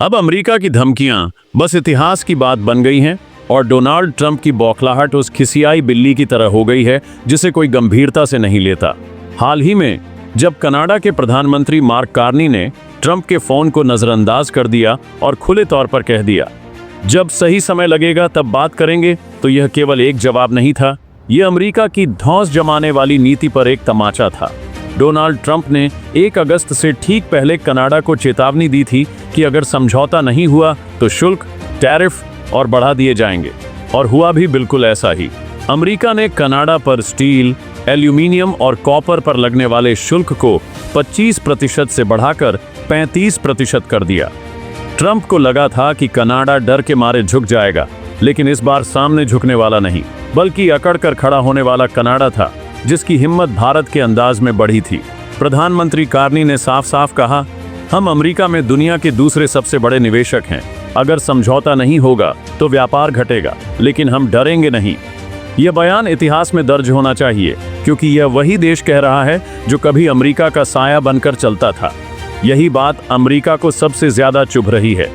अब अमेरिका की धमकियां बस इतिहास की बात बन गई हैं और डोनाल्ड ट्रंप की बौखलाहट उस खिसियाई बिल्ली की तरह हो गई है जिसे कोई गंभीरता से नहीं लेता। हाल ही में जब कनाडा के प्रधानमंत्री मार्क कार्नी ने ट्रंप के फोन को नजरअंदाज कर दिया और खुले तौर पर कह दिया, जब सही समय लगेगा तब बात करेंगे, तो यह केवल एक जवाब नहीं था, यह अमेरिका की धौंस जमाने वाली नीति पर एक तमाचा था। डोनाल्ड ट्रंप ने 1 अगस्त से ठीक पहले कनाडा को चेतावनी दी थी कि अगर समझौता नहीं हुआ तो शुल्क, टैरिफ और बढ़ा दिए जाएंगे, और हुआ भी बिल्कुल ऐसा ही। अमेरिका ने कनाडा पर स्टील, एल्यूमिनियम और कॉपर पर लगने वाले शुल्क को 25% से बढ़ाकर 35% कर दिया। ट्रंप को लगा था कि कनाडा डर के मारे झुक जाएगा, लेकिन इस बार सामने झुकने वाला नहीं, बल्कि अकड़ कर खड़ा होने वाला कनाडा था, जिसकी हिम्मत भारत के अंदाज में बढ़ी थी। प्रधानमंत्री कार्नी ने साफ साफ कहा, हम अमेरिका में दुनिया के दूसरे सबसे बड़े निवेशक हैं। अगर समझौता नहीं होगा तो व्यापार घटेगा, लेकिन हम डरेंगे नहीं। यह बयान इतिहास में दर्ज होना चाहिए, क्योंकि यह वही देश कह रहा है जो कभी अमेरिका का साया बनकर चलता था। यही बात अमेरिका को सबसे ज्यादा चुभ रही है।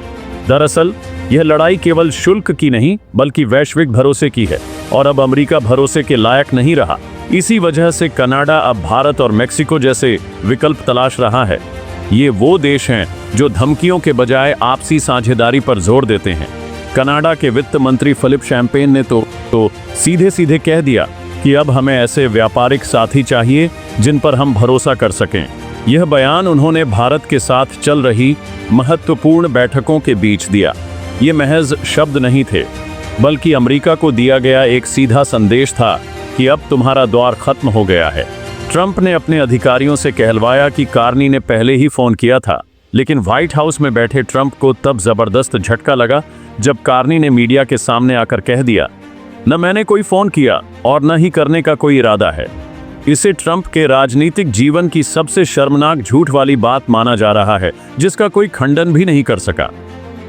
दरअसल यह लड़ाई केवल शुल्क की नहीं, बल्कि वैश्विक भरोसे की है, और अब अमेरिका भरोसे के लायक नहीं रहा। इसी वजह से कनाडा अब भारत और मेक्सिको जैसे विकल्प तलाश रहा है। ये वो देश हैं जो धमकियों के बजाय आपसी साझेदारी पर जोर देते हैं। कनाडा के वित्त मंत्री फिलिप शैम्पेन ने तो सीधे सीधे कह दिया कि अब हमें ऐसे व्यापारिक साथी चाहिए जिन पर हम भरोसा कर सकें। यह बयान उन्होंने भारत के साथ चल रही महत्वपूर्ण बैठकों के बीच दिया। ये महज शब्द नहीं थे, बल्कि अमेरिका को दिया गया एक सीधा संदेश था कि अब तुम्हारा दौर खत्म हो गया है। ट्रंप ने अपने अधिकारियों से कहलवाया कि कार्नी ने पहले ही फोन किया था, लेकिन व्हाइट हाउस में बैठे ट्रंप को तब जबरदस्त झटका लगा जब कार्नी ने मीडिया के सामने आकर कह दिया, न मैंने कोई फोन किया और न ही करने का कोई इरादा है। इसे ट्रंप के राजनीतिक जीवन की सबसे शर्मनाक झूठ वाली बात माना जा रहा है, जिसका कोई खंडन भी नहीं कर सका।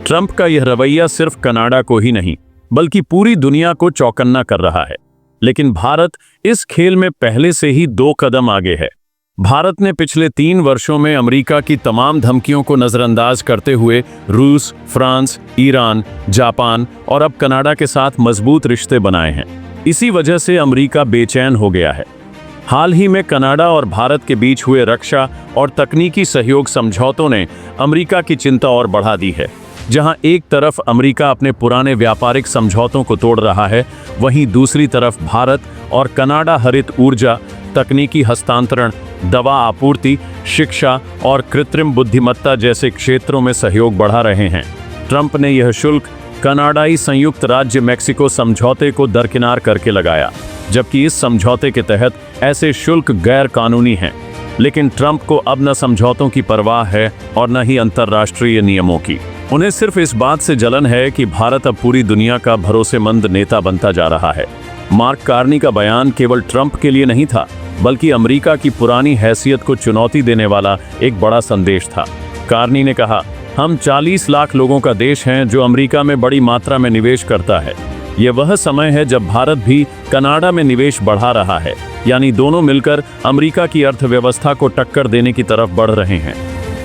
ट्रंप का यह रवैया सिर्फ कनाडा को ही नहीं, बल्कि पूरी दुनिया को चौकन्ना कर रहा है। लेकिन भारत इस खेल में पहले से ही 2 कदम आगे है। भारत ने पिछले 3 वर्षों में अमेरिका की तमाम धमकियों को नजरअंदाज करते हुए रूस, फ्रांस, ईरान, जापान और अब कनाडा के साथ मजबूत रिश्ते बनाए हैं। इसी वजह से अमेरिका बेचैन हो गया है। हाल ही में कनाडा और भारत के बीच हुए रक्षा और तकनीकी सहयोग समझौतों ने अमेरिका की चिंता और बढ़ा दी है। जहां एक तरफ अमेरिका अपने पुराने व्यापारिक समझौतों को तोड़ रहा है, वहीं दूसरी तरफ भारत और कनाडा हरित ऊर्जा, तकनीकी हस्तांतरण, दवा आपूर्ति, शिक्षा और कृत्रिम बुद्धिमत्ता जैसे क्षेत्रों में सहयोग बढ़ा रहे हैं। ट्रंप ने यह शुल्क कनाडाई संयुक्त राज्य मेक्सिको समझौते को दरकिनार करके लगाया, जबकि इस समझौते के तहत ऐसे शुल्क गैर कानूनी हैं। लेकिन ट्रंप को अब न समझौतों की परवाह है और न ही अंतर्राष्ट्रीय नियमों की। उन्हें सिर्फ इस बात से जलन है कि भारत अब पूरी दुनिया का भरोसेमंद नेता बनता जा रहा है। मार्क कार्नी का बयान केवल ट्रंप के लिए नहीं था, बल्कि अमेरिका की पुरानी हैसियत को चुनौती देने वाला एक बड़ा संदेश था। कार्नी ने कहा, हम 40 लाख लोगों का देश हैं जो अमेरिका में बड़ी मात्रा में निवेश करता है। यह वह समय है जब भारत भी कनाडा में निवेश बढ़ा रहा है, यानी दोनों मिलकर अमेरिका की अर्थव्यवस्था को टक्कर देने की तरफ बढ़ रहे हैं।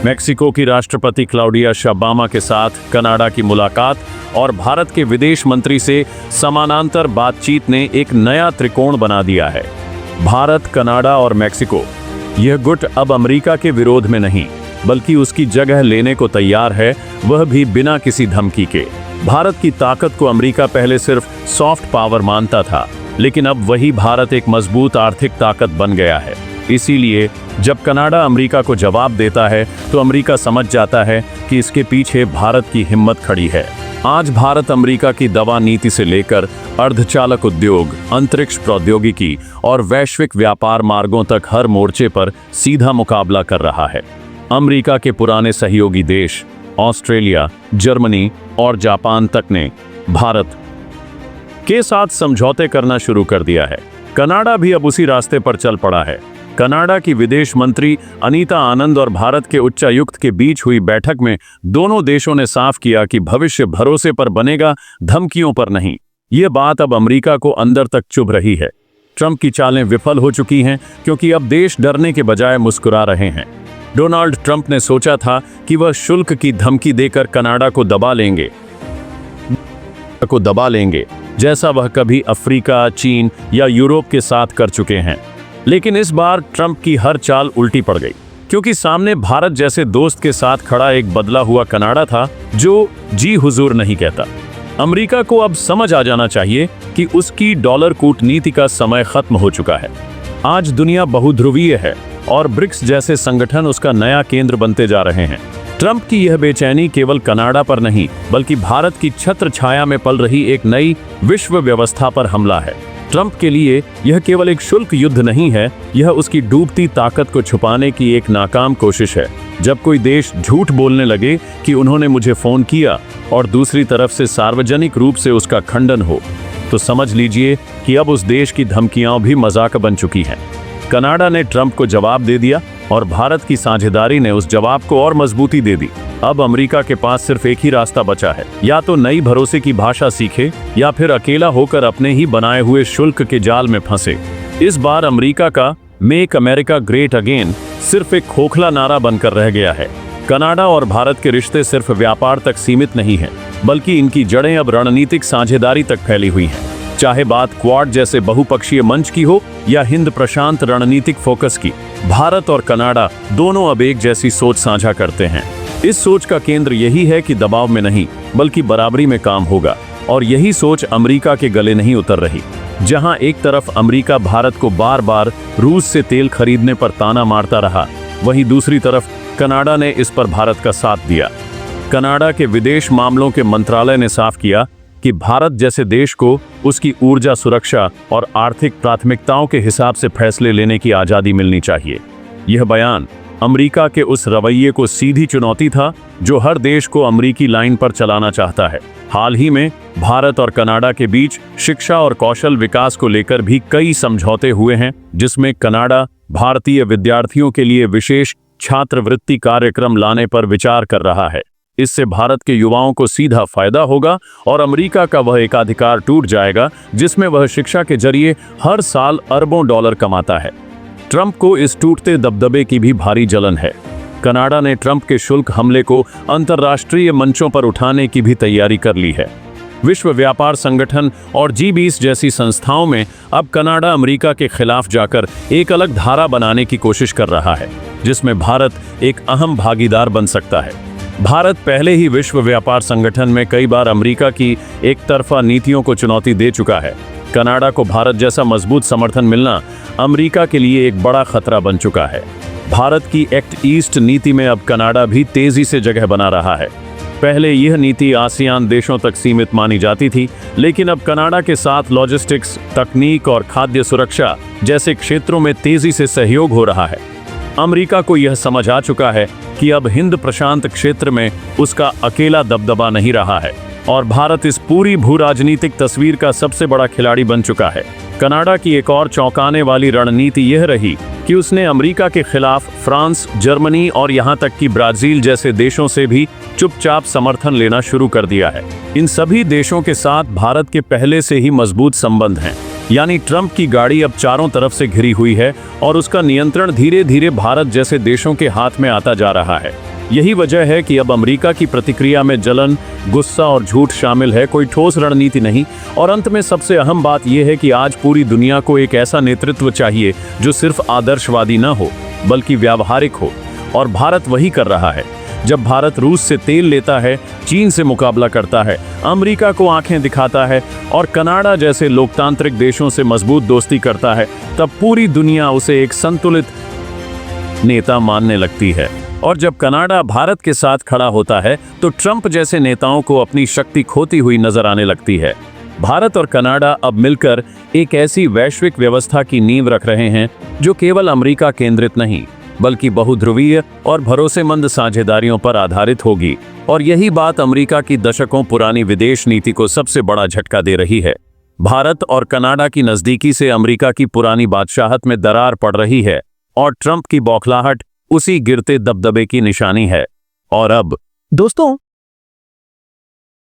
मेक्सिको की राष्ट्रपति क्लाउडिया शबामा के साथ कनाडा की मुलाकात और भारत के विदेश मंत्री से समानांतर बातचीत ने एक नया त्रिकोण बना दिया है। भारत, कनाडा और मेक्सिको, यह गुट अब अमेरिका के विरोध में नहीं, बल्कि उसकी जगह लेने को तैयार है, वह भी बिना किसी धमकी के। भारत की ताकत को अमेरिका पहले सिर्फ सॉफ्ट पावर मानता था, लेकिन अब वही भारत एक मजबूत आर्थिक ताकत बन गया है। इसीलिए जब कनाडा अमेरिका को जवाब देता है तो अमेरिका समझ जाता है कि इसके पीछे भारत की हिम्मत खड़ी है। आज भारत अमेरिका की दवा नीति से लेकर अर्धचालक उद्योग, अंतरिक्ष प्रौद्योगिकी और वैश्विक व्यापार मार्गों तक हर मोर्चे पर सीधा मुकाबला कर रहा है। अमेरिका के पुराने सहयोगी देश ऑस्ट्रेलिया, जर्मनी और जापान तक ने भारत के साथ समझौते करना शुरू कर दिया है। कनाडा भी अब उसी रास्ते पर चल पड़ा है। कनाडा की विदेश मंत्री अनीता आनंद और भारत के उच्चायुक्त के बीच हुई बैठक में दोनों देशों ने साफ किया कि भविष्य भरोसे पर बनेगा, धमकियों पर नहीं। ये बात अब अमेरिका को अंदर तक चुभ रही है। ट्रंप की चालें विफल हो चुकी हैं, क्योंकि अब देश डरने के बजाय मुस्कुरा रहे हैं। डोनाल्ड ट्रंप ने सोचा था कि वह शुल्क की धमकी देकर कनाडा को दबा लेंगे जैसा वह कभी अफ्रीका, चीन या यूरोप के साथ कर चुके हैं। लेकिन इस बार ट्रंप की हर चाल उल्टी पड़ गई, क्योंकि सामने भारत जैसे दोस्त के साथ खड़ा एक बदला हुआ कनाडा था जो जी हुजूर नहीं कहता। अमेरिका को अब समझ आ जाना चाहिए कि उसकी डॉलर कूटनीति का समय खत्म हो चुका है। आज दुनिया बहुध्रुवीय है और ब्रिक्स जैसे संगठन उसका नया केंद्र बनते जा रहे हैं। ट्रंप की यह बेचैनी केवल कनाडा पर नहीं, बल्कि भारत की छत्र छाया में पल रही एक नई विश्व व्यवस्था पर हमला है। ट्रंप के लिए यह केवल एक शुल्क युद्ध नहीं है, यह उसकी डूबती ताकत को छुपाने की एक नाकाम कोशिश है। जब कोई देश झूठ बोलने लगे कि उन्होंने मुझे फोन किया और दूसरी तरफ से सार्वजनिक रूप से उसका खंडन हो, तो समझ लीजिए कि अब उस देश की धमकियां भी मजाक बन चुकी हैं। कनाडा ने ट्रंप को जवाब दे दिया और भारत की साझेदारी ने उस जवाब को और मजबूती दे दी। अब अमेरिका के पास सिर्फ एक ही रास्ता बचा है, या तो नई भरोसे की भाषा सीखे या फिर अकेला होकर अपने ही बनाए हुए शुल्क के जाल में फंसे। इस बार अमेरिका का मेक अमेरिका ग्रेट अगेन सिर्फ एक खोखला नारा बनकर रह गया है। कनाडा और भारत के रिश्ते सिर्फ व्यापार तक सीमित नहीं हैं, बल्कि इनकी जड़ें अब रणनीतिक साझेदारी तक फैली हुई हैं। चाहे बात क्वाड जैसे बहुपक्षीय मंच की हो या हिंद प्रशांत रणनीतिक फोकस की, भारत और कनाडा दोनों अब एक जैसी सोच साझा करते हैं। इस सोच का केंद्र यही है कि दबाव में नहीं, बल्कि बराबरी में काम होगा। और यही सोच अमेरिका के गले नहीं उतर रही। जहां एक तरफ अमेरिका भारत को बार बार रूस से तेल खरीदने पर ताना मारता रहा, वहीं दूसरी तरफ कनाडा ने इस पर भारत का साथ दिया। कनाडा के विदेश मामलों के मंत्रालय ने साफ किया कि भारत जैसे देश को उसकी ऊर्जा सुरक्षा और आर्थिक प्राथमिकताओं के हिसाब से फैसले लेने की आज़ादी मिलनी चाहिए। यह बयान अमेरिका के उस रवैये को सीधी चुनौती था जो हर देश को अमेरिकी लाइन पर चलाना चाहता है। हाल ही में भारत और कनाडा के बीच शिक्षा और कौशल विकास को लेकर भी कई समझौते हुए हैं, जिसमें कनाडा भारतीय विद्यार्थियों के लिए विशेष छात्रवृत्ति कार्यक्रम लाने पर विचार कर रहा है। इससे भारत के युवाओं को सीधा फायदा होगा और अमेरिका का वह एकाधिकार टूट जाएगा जिसमें वह शिक्षा के जरिए हर साल अरबों डॉलर कमाता है। ट्रंप को इस टूटते दबदबे की भी भारी जलन है। कनाडा ने ट्रंप के शुल्क हमले को अंतर्राष्ट्रीय मंचों पर उठाने की भी तैयारी कर ली है। विश्व व्यापार संगठन और G20 जैसी संस्थाओं में अब कनाडा अमेरिका के खिलाफ जाकर एक अलग धारा बनाने की कोशिश कर रहा है, जिसमें भारत एक अहम भागीदार बन सकता है। भारत पहले ही विश्व व्यापार संगठन में कई बार अमेरिका की एक तरफा नीतियों को चुनौती दे चुका है। कनाडा को भारत जैसा मजबूत समर्थन मिलना अमेरिका के लिए एक बड़ा खतरा बन चुका है। भारत की एक्ट ईस्ट नीति में अब कनाडा भी तेजी से जगह बना रहा है। पहले यह नीति आसियान देशों तक सीमित मानी जाती थी, लेकिन अब कनाडा के साथ लॉजिस्टिक्स, तकनीक और खाद्य सुरक्षा जैसे क्षेत्रों में तेजी से सहयोग हो रहा है। अमेरिका को यह समझ आ चुका है कि अब हिंद प्रशांत क्षेत्र में उसका अकेला दबदबा नहीं रहा है और भारत इस पूरी भू राजनीतिक तस्वीर का सबसे बड़ा खिलाड़ी बन चुका है। कनाडा की एक और चौंकाने वाली रणनीति यह रही कि उसने अमेरिका के खिलाफ फ्रांस, जर्मनी और यहां तक कि ब्राजील जैसे देशों से भी चुपचाप समर्थन लेना शुरू कर दिया है। इन सभी देशों के साथ भारत के पहले से ही मजबूत संबंध हैं, यानी ट्रंप की गाड़ी अब चारों तरफ से घिरी हुई है और उसका नियंत्रण धीरे धीरे भारत जैसे देशों के हाथ में आता जा रहा है। यही वजह है कि अब अमेरिका की प्रतिक्रिया में जलन, गुस्सा और झूठ शामिल है, कोई ठोस रणनीति नहीं। और अंत में सबसे अहम बात यह है कि आज पूरी दुनिया को एक ऐसा नेतृत्व चाहिए जो सिर्फ आदर्शवादी न हो बल्कि व्यावहारिक हो, और भारत वही कर रहा है। जब भारत रूस से तेल लेता है, चीन से मुकाबला करता है, अमेरिका को आंखें दिखाता है और कनाडा जैसे लोकतांत्रिक देशों से मजबूत दोस्ती करता है, तब पूरी दुनिया उसे एक संतुलित नेता मानने लगती है। और जब कनाडा भारत के साथ खड़ा होता है तो ट्रंप जैसे नेताओं को अपनी शक्ति खोती हुई नजर आने लगती है। भारत और कनाडा अब मिलकर एक ऐसी वैश्विक व्यवस्था की नींव रख रहे हैं जो केवल अमेरिका केंद्रित नहीं बल्कि बहुध्रुवीय और भरोसेमंद साझेदारियों पर आधारित होगी। और यही बात अमेरिका की दशकों पुरानी विदेश नीति को सबसे बड़ा झटका दे रही है। भारत और कनाडा की नजदीकी से अमेरिका की पुरानी बादशाहत में दरार पड़ रही है और ट्रंप की बौखलाहट उसी गिरते दबदबे की निशानी है। और अब दोस्तों,